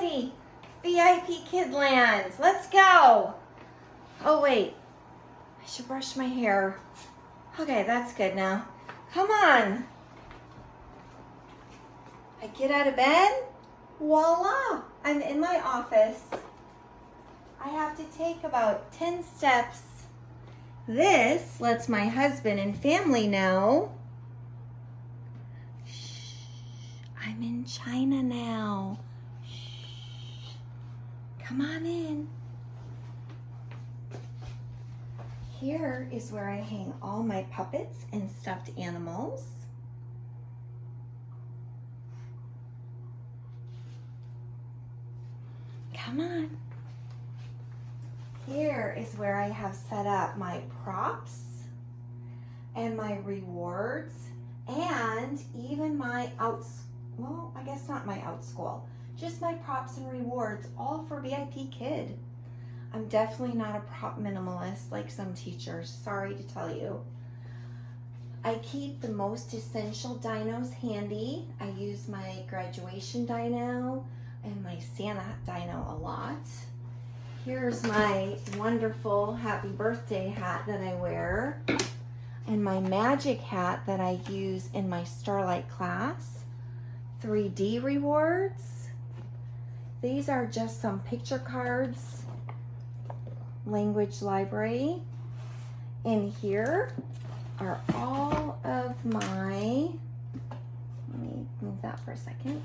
Alrighty, VIP Kid Lands, let's go. Oh wait, I should brush my hair. Okay, that's good now. Come on. I get out of bed, voila, I'm in my office. I have to take about 10 steps. This lets my husband and family know I'm in China now. Shh. Come on in. Here is where I hang all my puppets and stuffed animals. Come on. Here is where I have set up my props and my rewards and even my well, I guess not my outschool, just my props and rewards, all for VIP Kid. I'm definitely not a prop minimalist like some teachers, sorry to tell you. I keep the most essential dinos handy. I use my graduation dino and my Santa dino a lot. Here's my wonderful happy birthday hat that I wear and my magic hat that I use in my Starlight class. 3D rewards. These are just some picture cards. Language library. In here are all of my, let me move that for a second,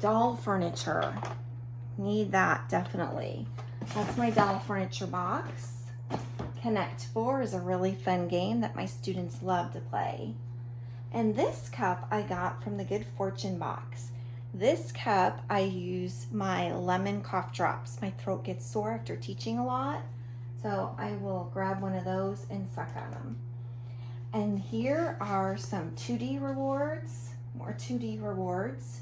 doll furniture. Need that definitely. That's my doll furniture box. Connect 4 is a really fun game that my students love to play. And this cup I got from the Good Fortune box. This cup I use my lemon cough drops. My throat gets sore after teaching a lot, so I will grab one of those and suck on them. And here are some 2D rewards, more 2D rewards.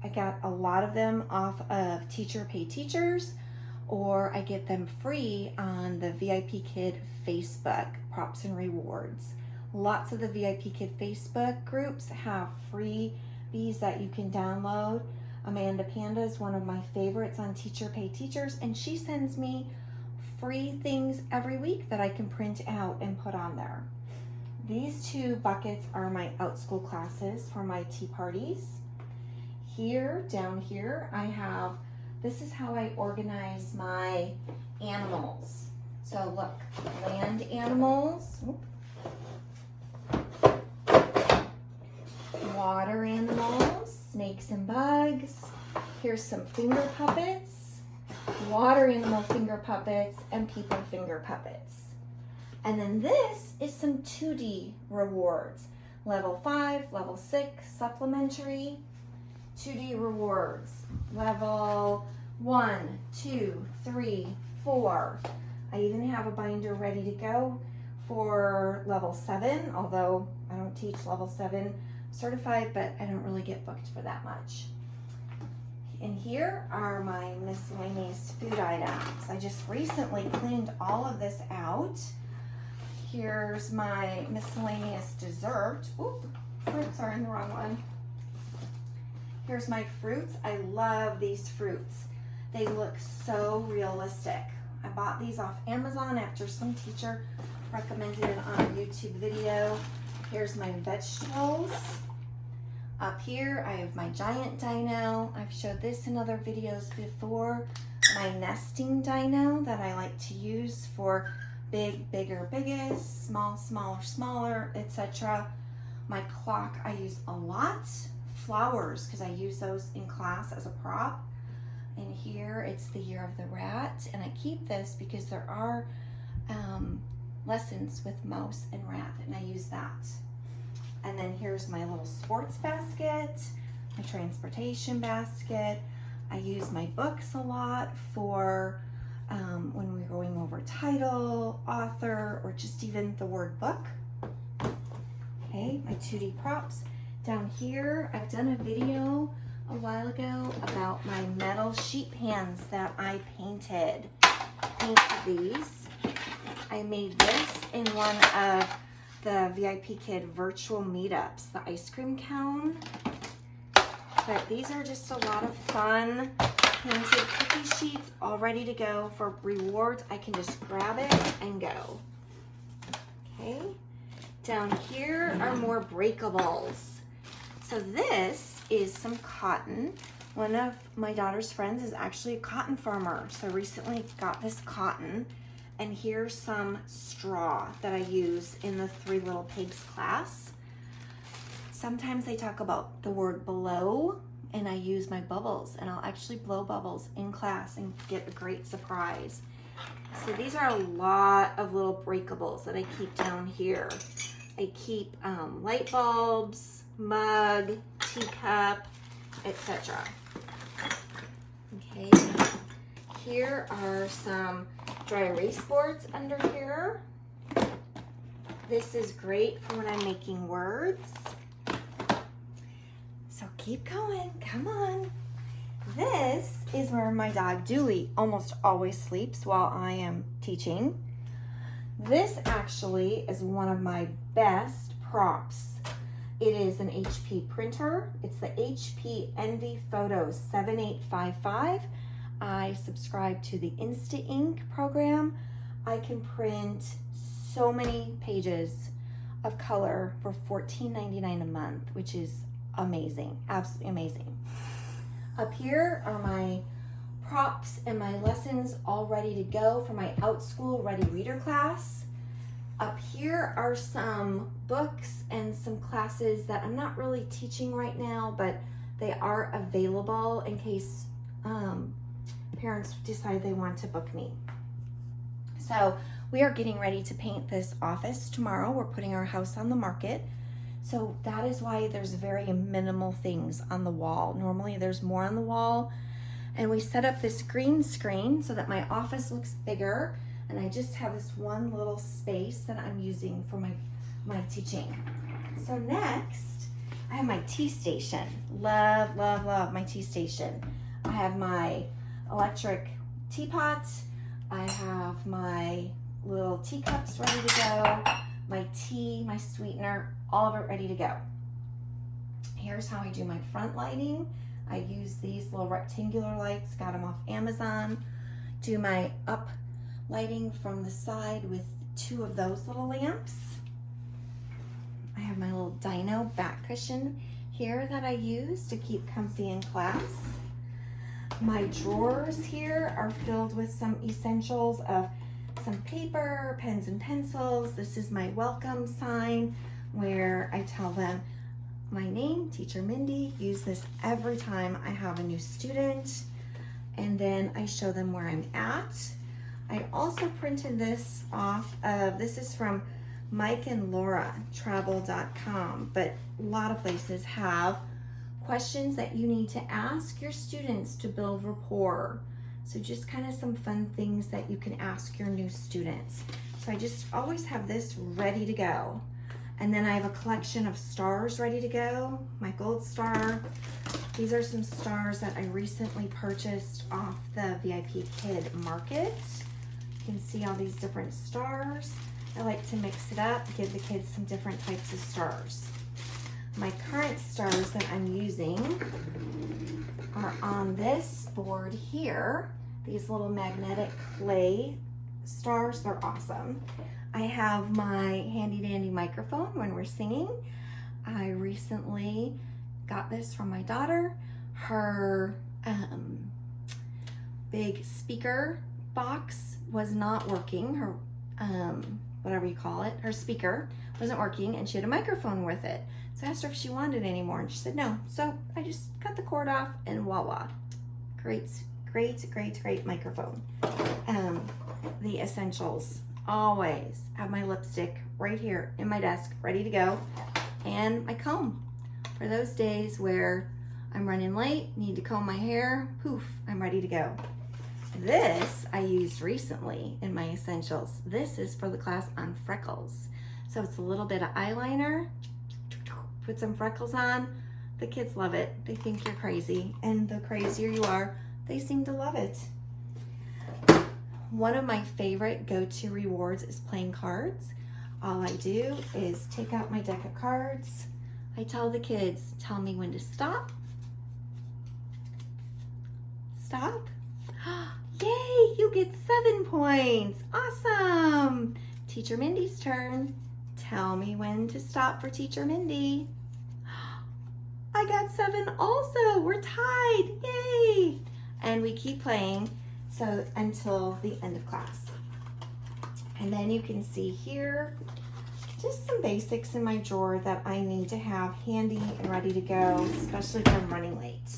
I got a lot of them off of Teacher Pay Teachers, or I get them free on the VIP Kid Facebook, Props and Rewards. Lots of the VIP Kid Facebook groups have freebies that you can download. Amanda Panda is one of my favorites on Teacher Pay Teachers, and she sends me free things every week that I can print out and put on there. These 2 buckets are my outschool classes for my tea parties. Here, down here, I have, this is how I organize my animals. So look, land animals, water animals, snakes and bugs. Here's some finger puppets, water animal finger puppets, and people finger puppets. And then this is some 2D rewards. Level 5, level 6, supplementary. 2D rewards, level 1, 2, 3, 4. I even have a binder ready to go for level 7, although I don't teach level 7 certified, but I don't really get booked for that much. And here are my miscellaneous food items. I just recently cleaned all of this out. Here's my miscellaneous dessert. Oop, fruits are in the wrong one. Here's my fruits. I love these fruits. They look so realistic. I bought these off Amazon after some teacher recommended it on a YouTube video. Here's my vegetables. Up here, I have my giant dino. I've showed this in other videos before. My nesting dino that I like to use for big, bigger, biggest, small, smaller, smaller, etc. My clock I use a lot. Flowers, because I use those in class as a prop. And here it's the Year of the Rat, and I keep this because there are lessons with mouse and rat, and I use that. And then here's my little sports basket, my transportation basket. I use my books a lot for when we're going over title, author, or just even the word book. Okay, my 2D props. Down here, I've done a video a while ago about my metal sheet pans that I painted. These. I made this in one of the VIP Kid virtual meetups, the ice cream cone. But these are just a lot of fun painted cookie sheets all ready to go for rewards. I can just grab it and go. Okay. Down here are more breakables. So this is some cotton. One of my daughter's friends is actually a cotton farmer. So recently got this cotton. And here's some straw that I use in the Three Little Pigs class. Sometimes they talk about the word blow, and I use my bubbles, and I'll actually blow bubbles in class and get a great surprise. So these are a lot of little breakables that I keep down here. I keep light bulbs, mug, teacup, etc. Okay, here are some dry erase boards under here. This is great for when I'm making words. So keep going, come on. This is where my dog Dooley almost always sleeps while I am teaching. This actually is one of my best props. It is an HP printer. It's the HP Envy Photo 7855. I subscribe to the Insta Ink program. I can print so many pages of color for $14.99 a month, which is amazing, absolutely amazing. Up here are my props and my lessons all ready to go for my OutSchool Ready Reader class. Up here are some books and some classes that I'm not really teaching right now, but they are available in case parents decide they want to book me. So we are getting ready to paint this office tomorrow. We're putting our house on the market. So that is why there's very minimal things on the wall. Normally there's more on the wall. And we set up this green screen so that my office looks bigger. And I just have this one little space that I'm using for my teaching. So next, I have my tea station. Love, love, love my tea station. I have my electric teapot. I have my little teacups ready to go. My tea, my sweetener, all of it ready to go. Here's how I do my front lighting. I use these little rectangular lights, got them off Amazon. Do my up lighting from the side with two of those little lamps. I have my little dino back cushion here that I use to keep comfy in class. My drawers here are filled with some essentials of some paper, pens and pencils. This is my welcome sign where I tell them my name, Teacher Mindy. Use this every time I have a new student. And then I show them where I'm at. I also printed this off of, this is from Mike and Laura Travel.com, but a lot of places have questions that you need to ask your students to build rapport. So just kind of some fun things that you can ask your new students. So I just always have this ready to go. And then I have a collection of stars ready to go. My gold star. These are some stars that I recently purchased off the VIP Kid Market. You can see all these different stars. I like to mix it up, give the kids some different types of stars. My current stars that I'm using are on this board here. These little magnetic clay stars, they're awesome. I have my handy dandy microphone when we're singing. I recently got this from my daughter. Her big speaker box was not working. Her, whatever you call it, her speaker wasn't working and she had a microphone with it. So I asked her if she wanted it anymore and she said no. So I just cut the cord off and voila. Great, great, great, great microphone. The essentials. Always have my lipstick right here in my desk, ready to go. And my comb. For those days where I'm running late, need to comb my hair, poof, I'm ready to go. This I used recently in my essentials. This is for the class on freckles. So it's a little bit of eyeliner, put some freckles on. The kids love it. They think you're crazy. And the crazier you are, they seem to love it. One of my favorite go-to rewards is playing cards. All I do is take out my deck of cards. I tell the kids, tell me when to stop, stop? Yay, you get 7 points. Awesome. Teacher Mindy's turn. Tell me when to stop for Teacher Mindy. I got 7 also. We're tied. Yay. And we keep playing so until the end of class. And then you can see here just some basics in my drawer that I need to have handy and ready to go, especially if I'm running late.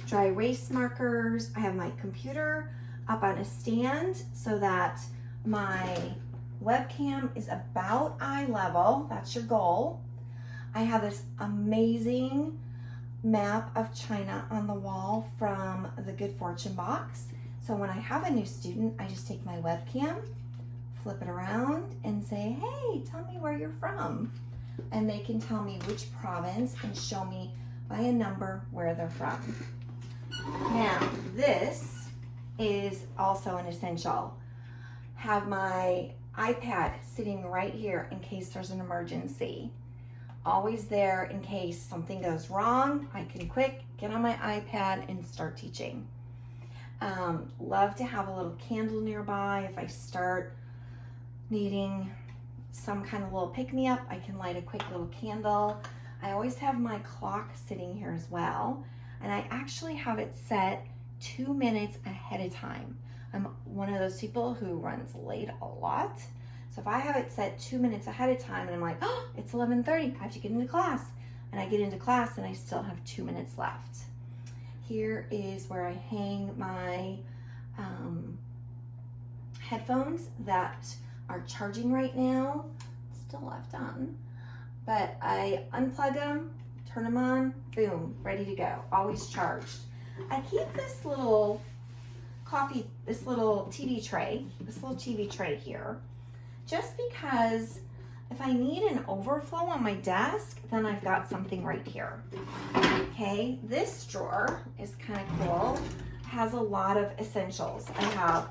Dry erase markers. I have my computer up on a stand so that my webcam is about eye level. That's your goal. I have this amazing map of China on the wall from the Good Fortune box. So when I have a new student, I just take my webcam, flip it around and say, hey, tell me where you're from. And they can tell me which province and show me by a number where they're from. Now, this is also an essential. Have my iPad sitting right here in case there's an emergency. Always there in case something goes wrong. I can quick get on my iPad and start teaching. Love to have a little candle nearby. If I start needing some kind of little pick-me-up, I can light a quick little candle. I always have my clock sitting here as well, and I actually have it set 2 minutes ahead of time. I'm one of those people who runs late a lot. So if I have it set 2 minutes ahead of time and I'm like, oh, it's 11:30, I have to get into class. And I get into class and I still have 2 minutes left. Here is where I hang my headphones that are charging right now. Still left on. But I unplug them, turn them on, boom, ready to go. Always charged. I keep this little TV tray here, just because if I need an overflow on my desk, then I've got something right here. Okay, this drawer is kind of cool. It has a lot of essentials. I have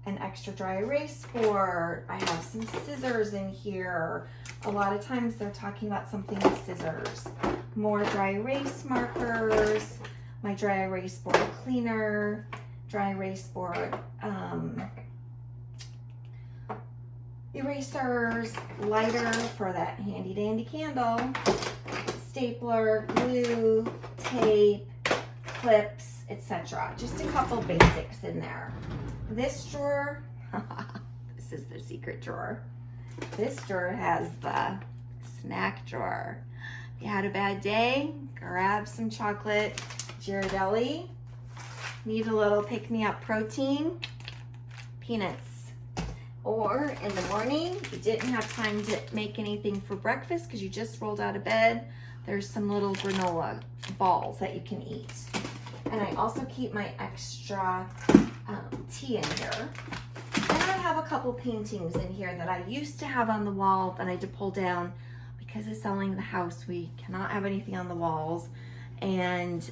an extra dry erase board. I have some scissors in here. A lot of times they're talking about something with scissors. More dry erase markers, my dry erase board cleaner, dry erase board erasers, lighter for that handy dandy candle, stapler, glue, tape, clips, etc. Just a couple basics in there. This drawer, this is the secret drawer. This drawer has the snack drawer. If you had a bad day, grab some chocolate Ghirardelli. Need a little pick-me-up protein, peanuts. Or in the morning, you didn't have time to make anything for breakfast because you just rolled out of bed, there's some little granola balls that you can eat. And I also keep my extra tea in here. And I have a couple paintings in here that I used to have on the wall that I had to pull down because of selling the house. We cannot have anything on the walls. And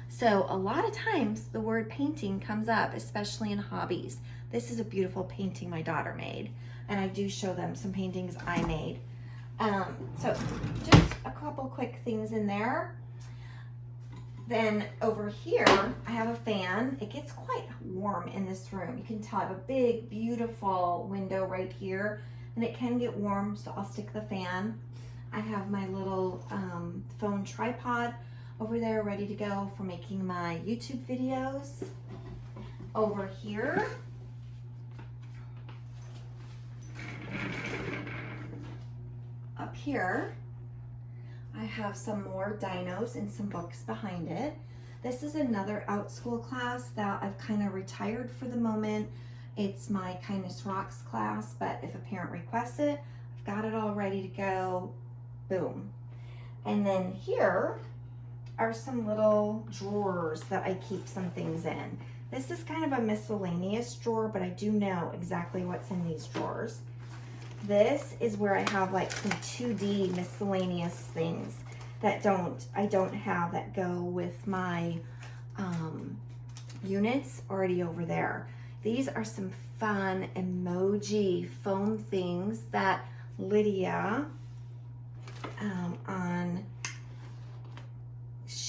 so a lot of times the word painting comes up, especially in hobbies. This is a beautiful painting my daughter made, and I do show them some paintings I made. So just a couple quick things in there. Then over here, I have a fan. It gets quite warm in this room. You can tell I have a big, beautiful window right here, and it can get warm, so I'll stick the fan. I have my little phone tripod over there ready to go for making my YouTube videos. Over here, up here, I have some more dinos and some books behind it. This is another OutSchool class that I've kind of retired for the moment. It's my Kindness Rocks class, but if a parent requests it, I've got it all ready to go. Boom. And then here are some little drawers that I keep some things in. This is kind of a miscellaneous drawer, but I do know exactly what's in these drawers. This is where I have like some 2D miscellaneous things that I don't have that go with my units already over there. These are some fun emoji foam things that Lydia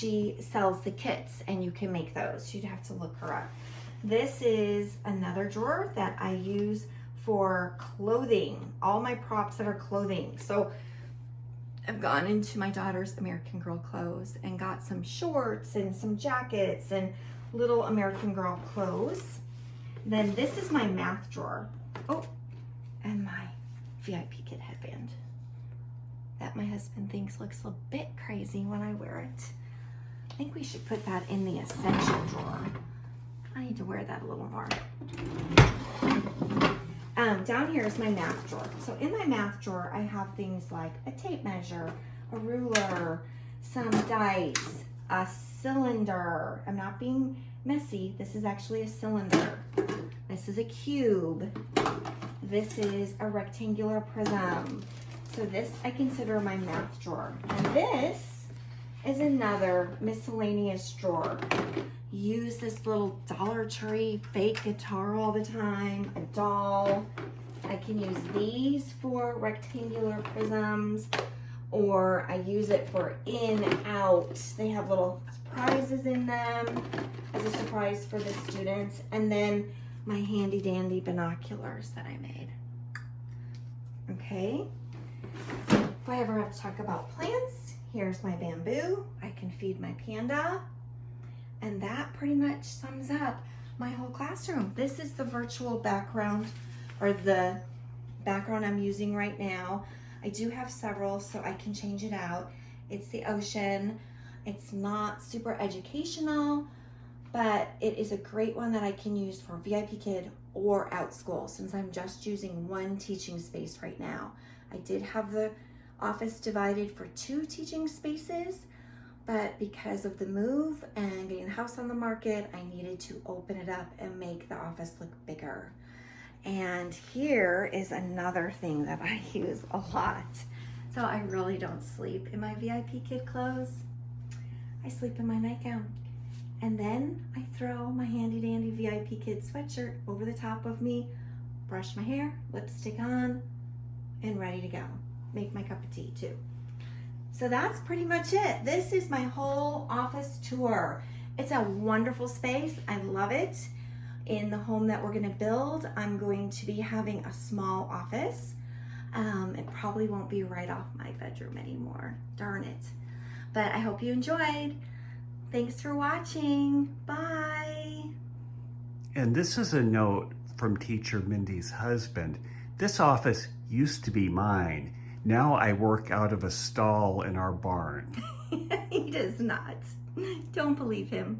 she sells the kits and you can make those. You'd have to look her up. This is another drawer that I use for clothing, all my props that are clothing. So I've gone into my daughter's American Girl clothes and got some shorts and some jackets and little American Girl clothes. Then this is my math drawer. Oh, and my VIP kid headband that my husband thinks looks a bit crazy when I wear it. I think we should put that in the essential drawer. I need to wear that a little more. Down here is my math drawer. So in my math drawer, I have things like a tape measure, a ruler, some dice, a cylinder. I'm not being messy. This is actually a cylinder. This is a cube. This is a rectangular prism. So this I consider my math drawer. And this is another miscellaneous drawer. Use this little Dollar Tree fake guitar all the time, a doll. I can use these for rectangular prisms, or I use it for in, out. They have little prizes in them as a surprise for the students. And then my handy dandy binoculars that I made. Okay. If I ever have to talk about plants, here's my bamboo. I can feed my panda. And that pretty much sums up my whole classroom. This is the virtual background, or the background I'm using right now. I do have several, so I can change it out. It's the ocean. It's not super educational, but it is a great one that I can use for VIP Kid or out school, since I'm just using one teaching space right now. I did have the office divided for 2 teaching spaces, but because of the move and getting the house on the market, I needed to open it up and make the office look bigger. And here is another thing that I use a lot. So I really don't sleep in my VIP Kid clothes. I sleep in my nightgown. And then I throw my handy dandy VIP Kid sweatshirt over the top of me, brush my hair, lipstick on, and ready to go. Make my cup of tea too. So that's pretty much it. This is my whole office tour. It's a wonderful space. I love it. In the home that we're gonna build, I'm going to be having a small office. It probably won't be right off my bedroom anymore. Darn it. But I hope you enjoyed. Thanks for watching. Bye. And this is a note from Teacher Mindy's husband. This office used to be mine. Now I work out of a stall in our barn. He does not. Don't believe him.